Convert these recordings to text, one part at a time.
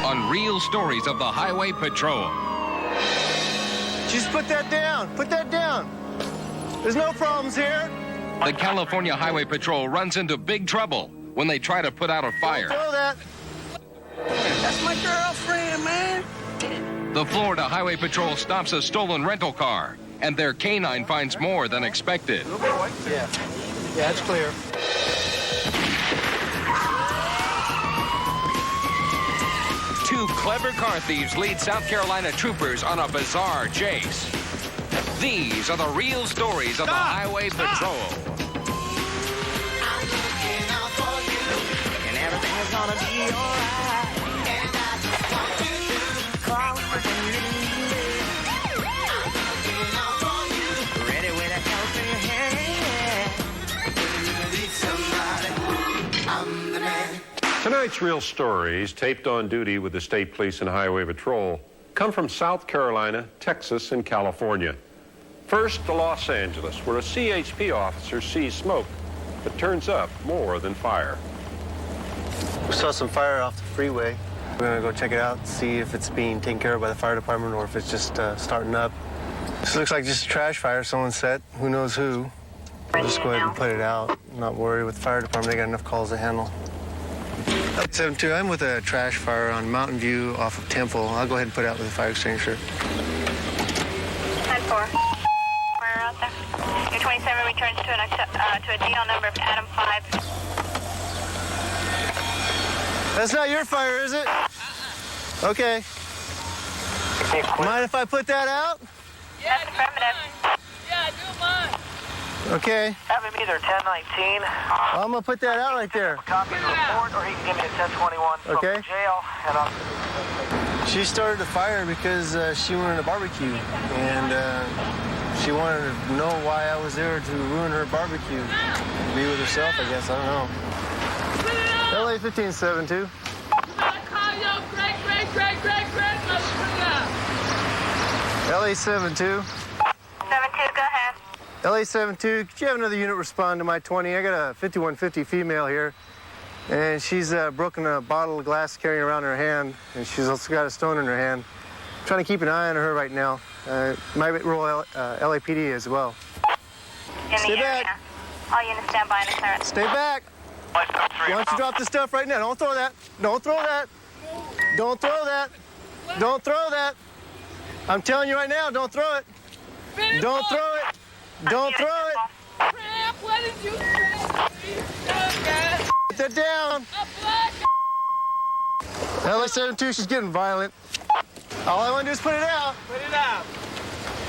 on Real Stories of the Highway Patrol. Just put that down. Put that down. There's no problems here. The California Highway Patrol runs into big trouble when they try to put out a fire. Throw that. That's my girlfriend, man. The Florida Highway Patrol stops a stolen rental car, and their canine finds more than expected. Yeah, it's clear. Two clever car thieves lead South Carolina troopers on a bizarre chase. These are the real stories of the Highway Patrol. I'm looking out for you, and everything is gonna be alright. And I just want you to call when you need me. I'm looking out for you, ready with a helping hand. When you need somebody, I'm the man. Tonight's real stories, taped on duty with the State Police and Highway Patrol, come from South Carolina, Texas, and California. First to Los Angeles, where a CHP officer sees smoke, but turns up more than fire. We saw some fire off the freeway. We're gonna go check it out, see if it's being taken care of by the fire department or if it's just starting up. This looks like just a trash fire someone set, who knows who. I'll just go ahead and put it out. Not worry with the fire department, they got enough calls to handle. 72, I'm with a trash fire on Mountain View off of Temple. I'll go ahead and put it out with a fire extinguisher. 10-4. Fire out there. Your 27 returns to a DL number of Adam 5. That's not your fire, is it? Okay. Mind if I put that out? That's affirmative. Yeah, I do mind. Okay. Have him either 1019. Well, I'm gonna put that out right there. Copy the report, or he can give me a 1021 from Okay. the jail, and I'll... She started the fire because she wanted a barbecue, and she wanted to know why I was there to ruin her barbecue. Be with herself, I guess. I don't know. LA 1572. I call your great-great-great-great-grandmother. LA 72. 72, go ahead. LA 72. Could you have another unit respond to my 20? I got a 5150 female here, and she's broken a bottle of glass carrying around in her hand, and she's also got a stone in her hand. I'm trying to keep an eye on her right now. Might roll LAPD as well. Stay back. All units stand by in the clearance. Stay back. Why don't you drop the stuff right now? Don't throw that. Don't throw that. Don't throw that. Don't throw that. I'm telling you right now, don't throw it. Don't throw it. Don't throw it. Crap, what did you say? Put that down. LA-72, she's getting violent. All I want to do is put it out. Put it out.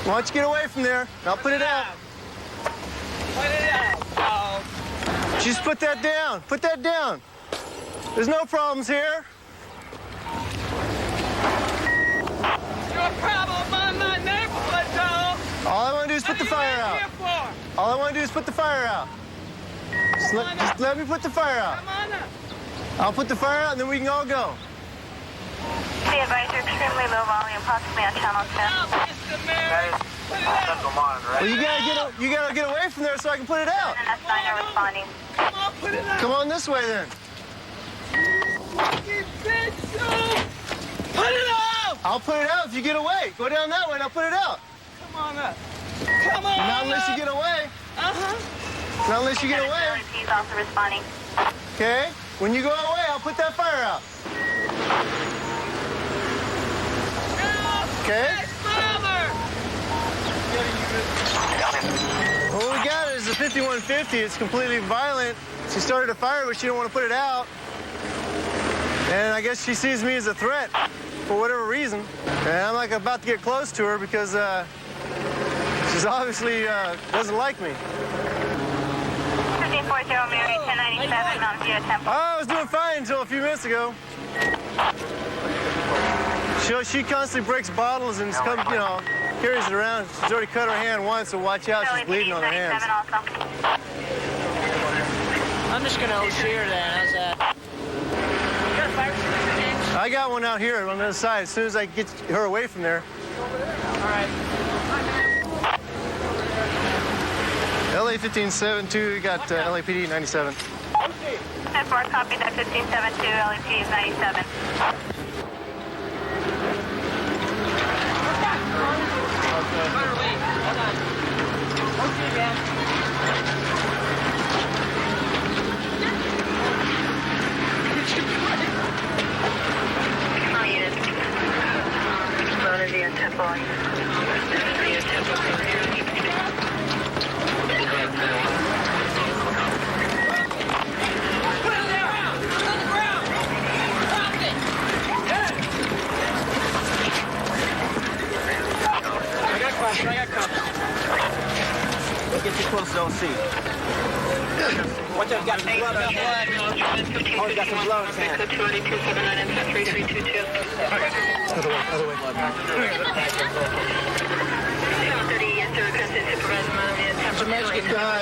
Why don't you get away from there? I'll put it out. Put it out, dog. Just put that down. Put that down. There's no problems here. You're a problem on my neighborhood, dog. All I want to do is put the fire out. All I want to do is put the fire out. Just let me put the fire out. Come on up. I'll put the fire out and then we can all go. The advisor, extremely low volume, possibly on channel 10. Now, Mr. Mayor, put it out. Central Monitor, right? Well, you gotta get away from there so I can put it out. And that's 9 responding. Come on, put it out. Come on this way then. Fucking bitch, you. Put it out. I'll put it out if you get away. Go down that way and I'll put it out. Come on up. Come on Not unless you up. get away. Uh-huh. Not unless you get away. He's also responding. Okay? When you go away, I'll put that fire out. Okay? What we got is a 5150. It's completely violent. She started a fire, but she didn't want to put it out. And I guess she sees me as a threat for whatever reason. And I'm like about to get close to her because she's obviously doesn't like me. 1540 Mary, 1097, Mountain View, Temple. I was doing fine until a few minutes ago. She constantly breaks bottles and carries it around. She's already cut her hand once, so watch out. She's bleeding on her hands. I'm just gonna see her then. How's that? You got a fire extinguisher, James? I got one out here on the other side. As soon as I get her away from there. All right. LA 1572, we got LAPD 97. 10-4, copy that 1572, LAPD is 97. OC. Watch out, got some blood on his hand. Oh, he's got some blood on his hand. Other way.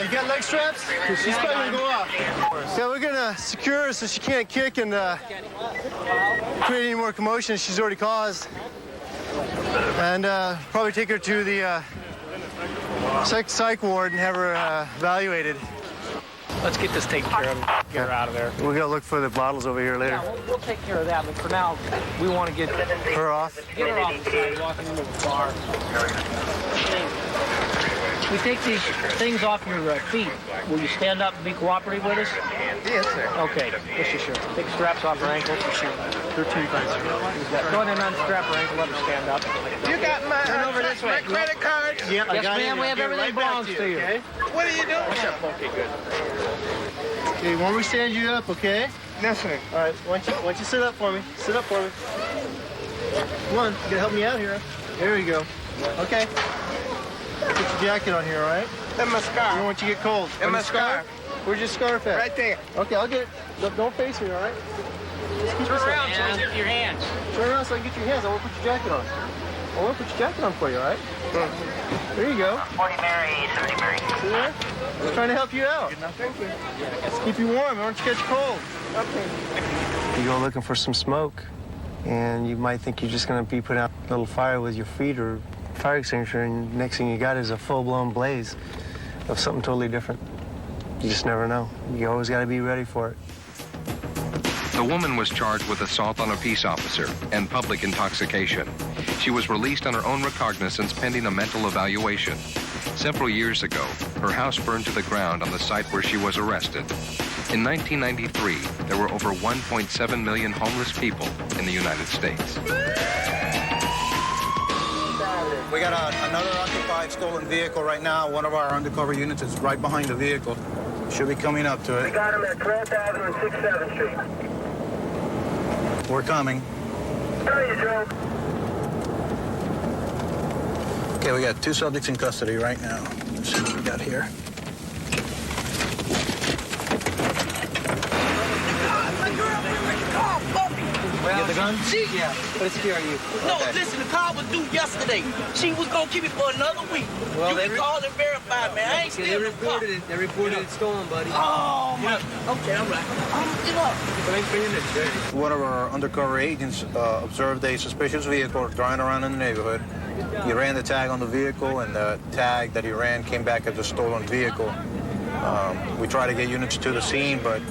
You got leg straps? She's probably gonna go off. Yeah, we're gonna secure her so she can't kick and create any more commotion she's already caused. And probably take her to the psych ward and have her evaluated. Let's get this taken care of and get her out of there. We're gonna look for the bottles over here later. Yeah, we'll take care of that, but for now, we want to get her off. Get her off the sidewalk and into the bar. We take these things off your feet. Will you stand up and be cooperative with us? Yes, sir. Okay, let's just take the straps off her ankles. Go ahead and unstrap her ankle, let her stand up. You got my credit card? Yep, yes, ma'am, we have everything belongs to you. Okay? What are you doing? Okay, good. Okay, why don't we stand you up, okay? Yes, sir. All right, why don't you sit up for me? Sit up for me. Come on, you gotta help me out here. There you go. Okay. Put your jacket on here, all right? And my scarf. I don't want you to get cold. And my scarf. Where's your scarf at? Right there. Okay, I'll get it. Don't face me, all right? Turn around so I can get your hands. Turn around so I can get your hands. I want to put your jacket on. I want to put your jacket on for you, all right? There you go. 40 Mary, 70 Mary. See there? Just trying to help you out. Thank you. Let's keep you warm. I don't want you to catch cold. Okay. You go looking for some smoke, and you might think you're just going to be putting out a little fire with your feet or fire extinguisher, and next thing you got is a full-blown blaze of something totally different. You just never know. You always got to be ready for it. The woman was charged with assault on a peace officer and public intoxication. She was released on her own recognizance pending a mental evaluation. Several years ago, her house burned to the ground on the site where she was arrested. In 1993, there were over 1.7 million homeless people in the United States. We got another occupied stolen vehicle right now. One of our undercover units is right behind the vehicle. Should be coming up to it. We got him at 12th Avenue and 67th Street. We're coming. There you go. Okay, we got 2 subjects in custody right now. Let's see what we got here. Get the gun? Yeah. Let's hear you. No, listen, the car was due yesterday. She was gonna keep it for another week. Well, you can call and verify, man. I ain't stealing the car. They reported it stolen, buddy. Oh, my. Okay, all right. Get up. One of our undercover agents observed a suspicious vehicle driving around in the neighborhood. He ran the tag on the vehicle, and the tag that he ran came back as a stolen vehicle. We tried to get units to the scene, but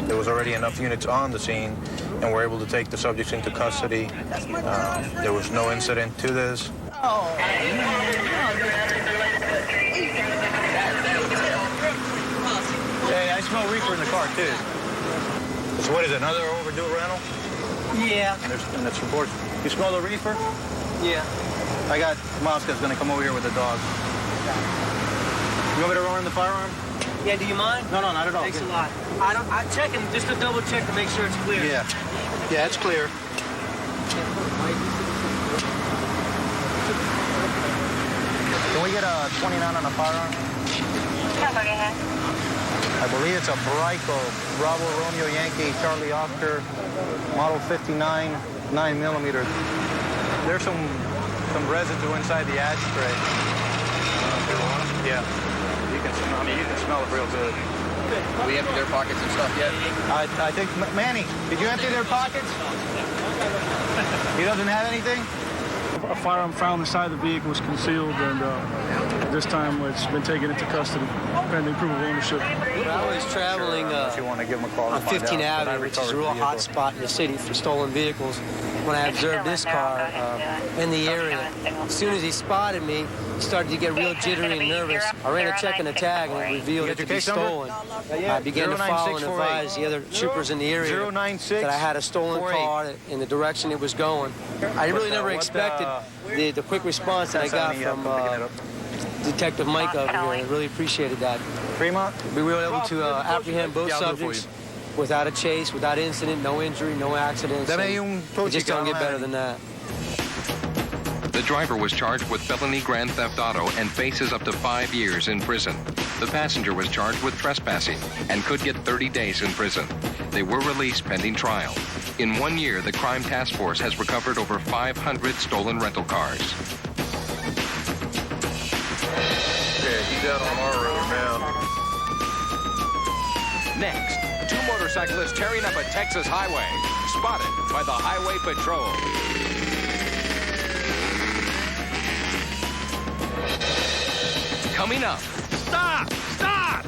there was already enough units on the scene, and we're able to take the subjects into custody. There was no incident to this. Oh. Hey, I smell reefer in the car, too. So what is it, another overdue rental? Yeah. And that's reported. You smell the reefer? Yeah. I got Mosca's going to come over here with the dog. You want me to run the firearm? Yeah, do you mind? No, not at all. Thanks a lot. I'm checking just to double check to make sure it's clear. Yeah. Yeah, it's clear. Can we get a 29 on the firearm? I believe it's a Brico, Bravo Romeo Yankee Charlie Oscar, model 59, 9mm. There's some residue inside the ashtray. Yeah. You can smell it real good. Have we emptied their pockets and stuff yet? I think, Manny, did you empty their pockets? He doesn't have anything? A firearm found on the side of the vehicle was concealed, and at this time it's been taken into custody pending proof of ownership. I was traveling on 15th Avenue, which is a real hot spot in the city for stolen vehicles, when I observed this car in the area. As soon as he spotted me, he started to get real jittery and nervous. I ran a check on the tag, and it revealed it to be stolen. I began to follow and advise the other troopers in the area that I had a stolen car in the direction it was going. I really never expected the quick response that I got from Detective Mike over here. I really appreciated that. Fremont? We were able to apprehend both subjects without a chase, without incident, no injury, no accidents. It just don't get better than that. The driver was charged with felony grand theft auto and faces up to 5 years in prison. The passenger was charged with trespassing and could get 30 days in prison. They were released pending trial. In 1 year, the crime task force has recovered over 500 stolen rental cars. Yeah, he's out on our road now. Next, 2 motorcyclists tearing up a Texas highway, spotted by the Highway Patrol. Coming up. Stop! Stop!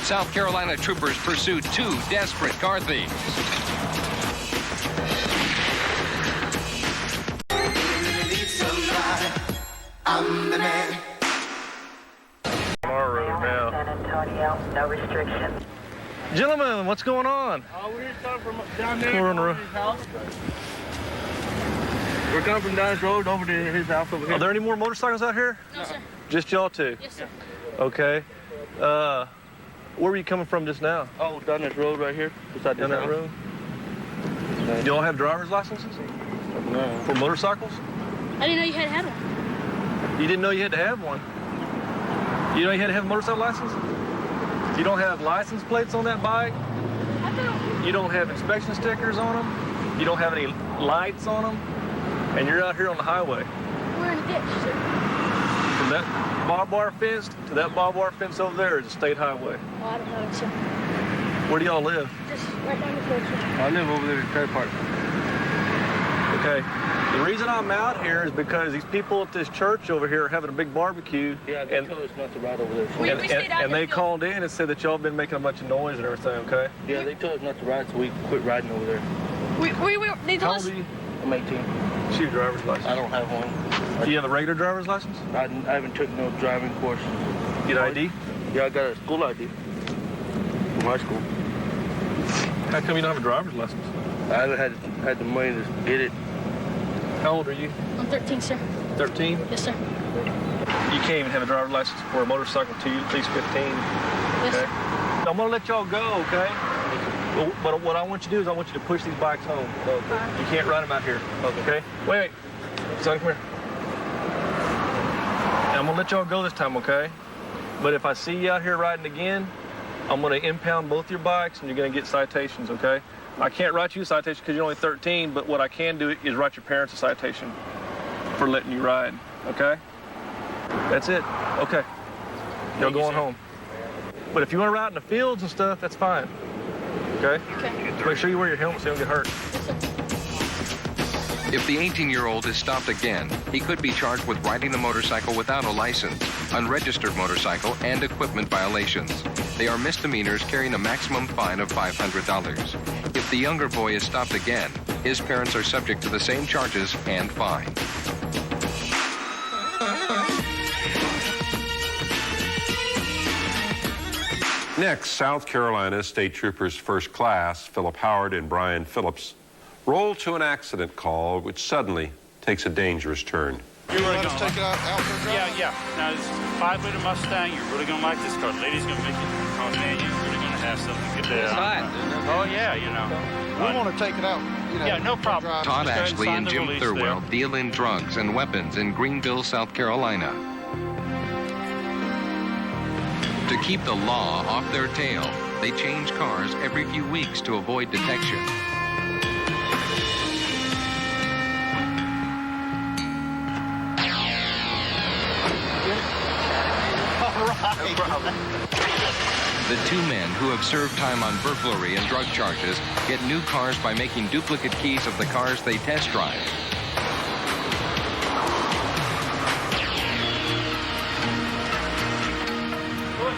South Carolina troopers pursued 2 desperate car thieves. I'm the man. On our road now. San Antonio, no restrictions. Gentlemen, what's going on? We're just coming from down there Corner. to his house. We're coming from down this road over to his house over here. Are there any more motorcycles out here? No, sir. Just y'all 2? Yes, sir. Okay. Where were you coming from just now? Oh, down this road right here. Beside Down this that house. road? Do y'all have driver's licenses? No. For motorcycles? I didn't know you had one. You didn't know you had to have one? You know you had to have a motorcycle license? You don't have license plates on that bike? You don't have inspection stickers on them? You don't have any lights on them? And you're out here on the highway. We're in a ditch, sir. From that barbed wire fence to that barbed wire fence over there is a state highway. Oh, I don't know, sir. Where do y'all live? Just right down the road, sir. I live over there in Trade Park. Okay. The reason I'm out here is because these people at this church over here are having a big barbecue. Yeah, they told us not to ride over there. We stayed out and there they till- called in and said that y'all been making a bunch of noise and everything, okay? Yeah, they told us not to ride, so we quit riding over there. They How told old us. are you? I'm 18. What's your driver's license? I don't have one. Do you have a regular driver's license? I haven't taken no driving course. Get ID? Yeah, I got a school ID from high school. How come you don't have a driver's license? I haven't had the money to get it. How old are you? I'm 13, sir. 13? Yes, sir. You can't even have a driver's license for a motorcycle till you're at least 15. Yes, Okay? sir. I'm gonna let y'all go, okay? But what I want you to do is I want you to push these bikes home. Okay. You can't ride them out here, okay? Wait. Son, come here. And I'm gonna let y'all go this time, okay? But if I see you out here riding again, I'm gonna impound both your bikes and you're gonna get citations, okay? I can't write you a citation because you're only 13, but what I can do is write your parents a citation for letting you ride, okay? That's it. Okay. Y'all going home. But if you want to ride in the fields and stuff, that's fine. Okay? Okay. Make sure you wear your helmet so you don't get hurt. If the 18-year-old is stopped again, he could be charged with riding a motorcycle without a license, unregistered motorcycle, and equipment violations. They are misdemeanors carrying a maximum fine of $500. If the younger boy is stopped again, his parents are subject to the same charges and fine. Next, South Carolina State Troopers First Class, Philip Howard and Brian Phillips, roll to an accident call which suddenly takes a dangerous turn. You want us to take it out for a drive? Yeah. Now, this 5-liter Mustang, you're really going to like this car. The lady's going to make it. Oh, man, you're really going to have something good there. It's hot. Oh, yeah, you know. We want to take it out. You know, Yeah, no problem. Todd Just go ahead Ashley sign and the Jim release Thurwell there. deal in drugs and weapons in Greenville, South Carolina. To keep the law off their tail, they change cars every few weeks to avoid detection. The 2 men who have served time on burglary and drug charges get new cars by making duplicate keys of the cars they test drive. Well,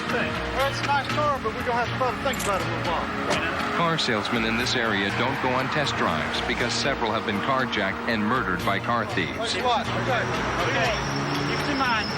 it's a nice car, but we're going to have to think about it a little while. Car salesmen in this area don't go on test drives because several have been carjacked and murdered by car thieves. Let's watch. Okay. Keep it in mind.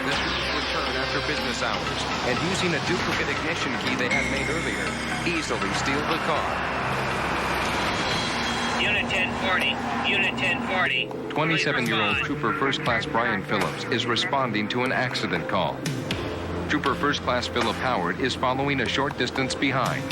The thieves return after business hours and using a duplicate ignition key they had made earlier, easily steal the car. Unit 1040. Unit 1040. 27-year-old Trooper First Class Brian Phillips is responding to an accident call. Trooper First Class Philip Howard is following a short distance behind.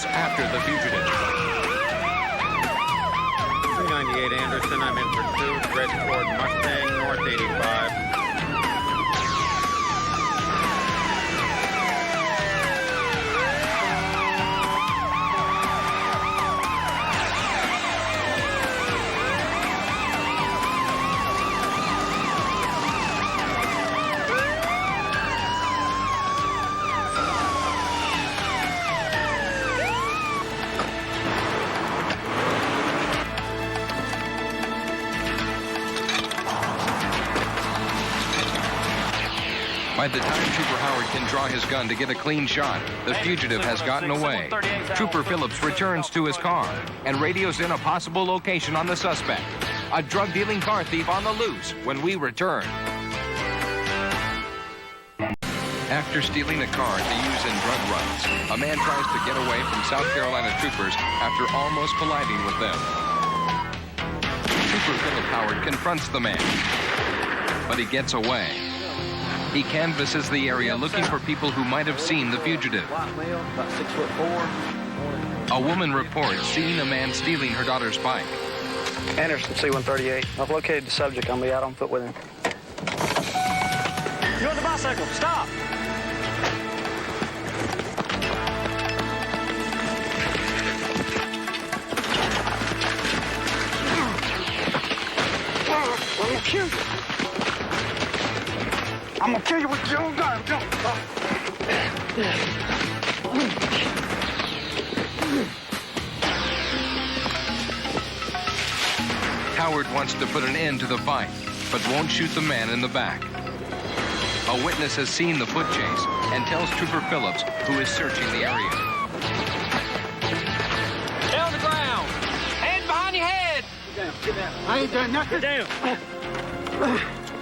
After the fugitive. 398 Anderson, I'm in pursuit, red Ford Mustang, north 85. By the time Trooper Howard can draw his gun to get a clean shot, the fugitive has gotten away. Trooper Phillips returns to his car and radios in a possible location on the suspect. A drug-dealing car thief on the loose when we return. After stealing a car to use in drug runs, a man tries to get away from South Carolina troopers after almost colliding with them. Trooper Philip Howard confronts the man, but he gets away. He canvasses the area looking for people who might have seen the fugitive. White male, about 6'4". A woman reports seeing a man stealing her daughter's bike. Anderson, C-138. I've located the subject. I'll be out on foot with him. You're on the bicycle. Stop. I'm gonna kill you. I'm gonna kill you with your own gun. Go. Howard wants to put an end to the fight, but won't shoot the man in the back. A witness has seen the foot chase and tells Trooper Phillips, who is searching the area. Stay on the ground. Hands behind your head. Get down. I ain't done nothing. Get down.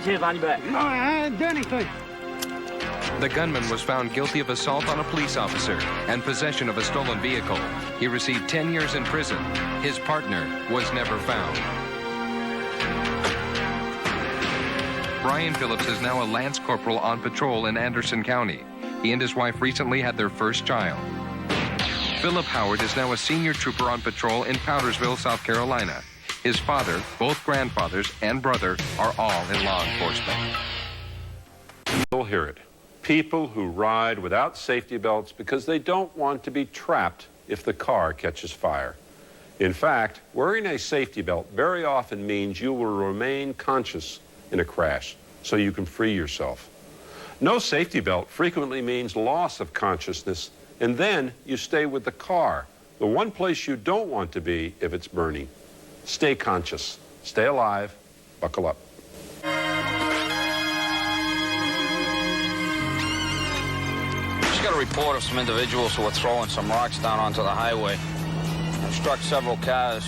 Hands behind your back. No, I ain't done anything. The gunman was found guilty of assault on a police officer and possession of a stolen vehicle. He received 10 years in prison. His partner was never found. Brian Phillips is now a Lance Corporal on patrol in Anderson County. He and his wife recently had their first child. Philip Howard is now a senior trooper on patrol in Powdersville, South Carolina. His father, both grandfathers, and brother are all in law enforcement. You'll hear it. People who ride without safety belts because they don't want to be trapped if the car catches fire. In fact, wearing a safety belt very often means you will remain conscious in a crash, so you can free yourself. No safety belt frequently means loss of consciousness, and then you stay with the car, the one place you don't want to be if it's burning. Stay conscious, stay alive, buckle up. Just got a report of some individuals who were throwing some rocks down onto the highway. It struck several cars,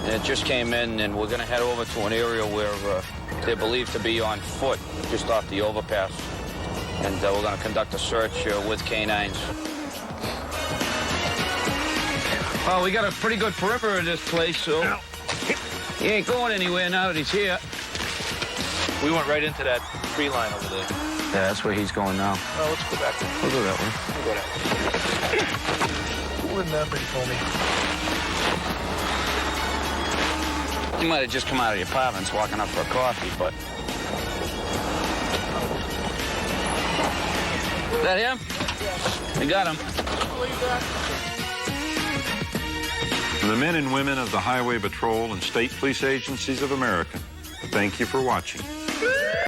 and it just came in, and we're going to head over to an area where they're believed to be on foot, just off the overpass. And we're going to conduct a search with canines. Well, we got a pretty good perimeter in this place, so he ain't going anywhere now that he's here. We went right into that tree line over there. Yeah, that's where he's going now. Well, let's go back there. We'll go that way. We'll go that way. Who wouldn't that be for me? You might have just come out of your apartments walking up for a coffee, but... Is that him? We got him. The men and women of the Highway Patrol and State Police Agencies of America, thank you for watching.